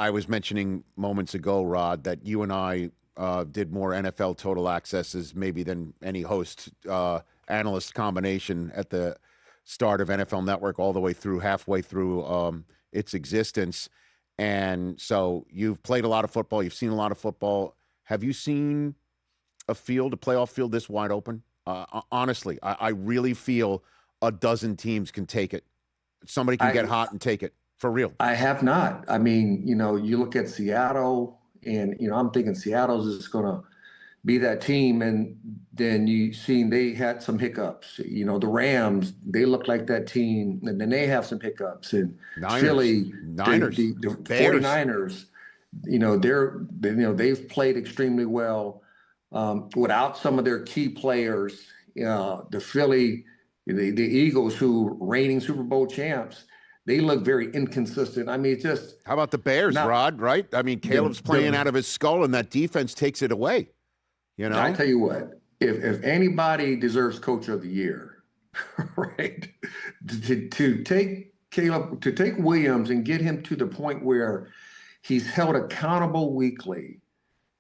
I was mentioning moments ago, Rod, that you and I did more NFL total accesses maybe than any host analyst combination at the start of NFL Network all the way through, halfway through its existence. And so you've played a lot of football. You've seen a lot of football. Have you seen a playoff field this wide open? Honestly, I really feel a dozen teams can take it. Somebody can get hot and take it. For real. I have not. I mean, you look at Seattle and, I'm thinking Seattle's just going to be that team. And then you seen they had some hiccups. The Rams, they look like that team. And then they have some hiccups. And Philly, the 49ers, they've played extremely well without some of their key players. The Philly, the Eagles, who reigning Super Bowl champs, they look very inconsistent. I mean, how about the Bears, Rod, right? I mean, Caleb's playing out of his skull, and that defense takes it away. I tell you what, if anybody deserves Coach of the Year, right, to take Caleb, to take Williams and get him to the point where he's held accountable weekly.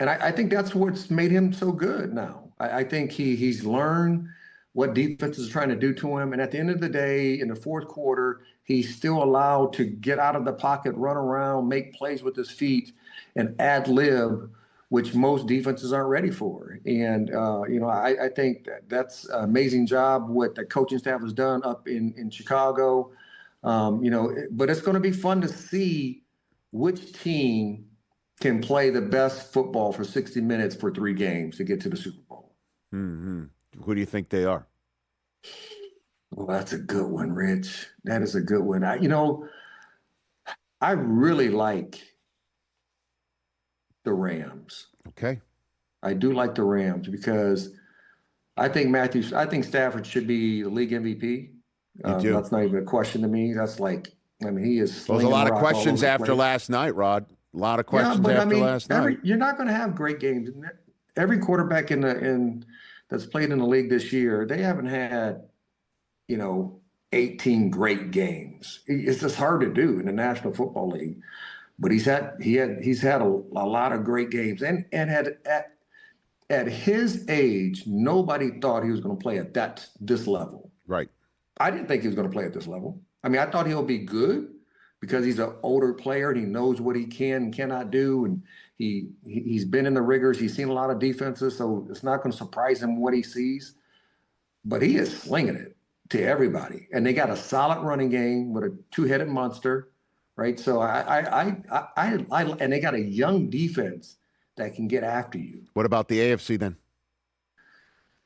And I think that's what's made him so good now. I think he's learned what defense is trying to do to him. And at the end of the day, in the fourth quarter, he's still allowed to get out of the pocket, run around, make plays with his feet, and ad-lib, which most defenses aren't ready for. And, I think that's an amazing job what the coaching staff has done up in Chicago. But it's going to be fun to see which team can play the best football for 60 minutes for 3 games to get to the Super Bowl. Mm-hmm. Who do you think they are? Well, that's a good one, Rich. That is a good one. I really like the Rams. Okay. I do like the Rams because I think Stafford should be the league MVP. You do. That's not even a question to me. That's he is. There's a lot of questions after last night, Rod. A lot of questions last night. You're not going to have great games. Every quarterback that's played in the league this year, they haven't had, 18 great games. It's just hard to do in the National Football League. But he's had a lot of great games, and at his age, nobody thought he was going to play at this level. Right. I didn't think he was going to play at this level. I mean, I thought he'll be good because he's an older player and he knows what he can and cannot do, and he's been in the rigors. He's seen a lot of defenses, so it's not going to surprise him what he sees. But he is slinging it to everybody, and they got a solid running game with a 2-headed monster, right? So and they got a young defense that can get after you. What about the AFC then?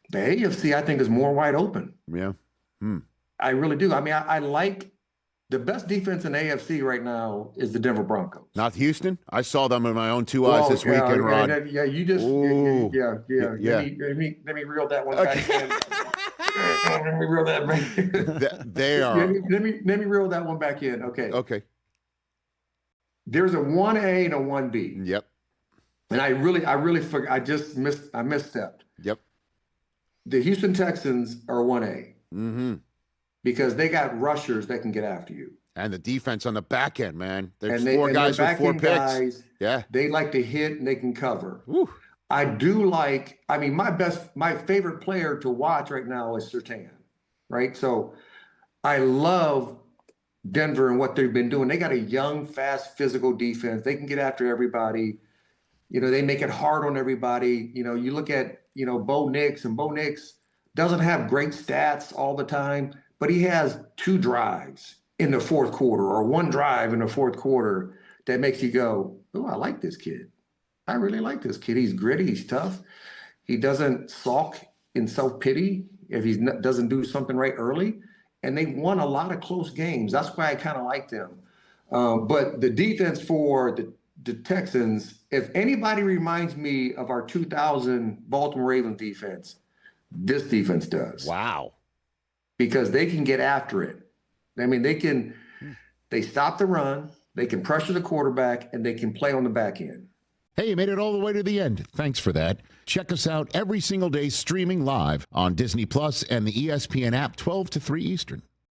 The AFC, I think, is more wide open. Yeah. I really do. I mean, I like the best defense in the AFC right now is the Denver Broncos. Not Houston? I saw them in my own 2 eyes this weekend, Rod. Yeah, you just, yeah. Let me reel that one back in. Let me reel that back in. They are. Let me reel that one back in. Okay. There's a 1A and a 1B. Yep. And I really forgot. I misstepped. Yep. The Houston Texans are 1A. Mm-hmm. Because they got rushers that can get after you. And the defense on the back end, man. There's 4 guys with 4 picks. They like to hit and they can cover. Woo. I do my favorite player to watch right now is Surtain, right? So I love Denver and what they've been doing. They got a young, fast, physical defense. They can get after everybody. They make it hard on everybody. You look at, Bo Nix, and Bo Nix doesn't have great stats all the time, but he has 2 drives in the fourth quarter or 1 drive in the fourth quarter that makes you go, oh, I like this kid. I really like this kid. He's gritty. He's tough. He doesn't sulk in self-pity if he doesn't do something right early. And they won a lot of close games. That's why I kind of like them. But the defense for the Texans, if anybody reminds me of our 2000 Baltimore Ravens defense, this defense does. Wow. Because they can get after it. I mean, they stop the run, they can pressure the quarterback, and they can play on the back end. Hey, you made it all the way to the end. Thanks for that. Check us out every single day streaming live on Disney Plus and the ESPN app 12 to 3 Eastern.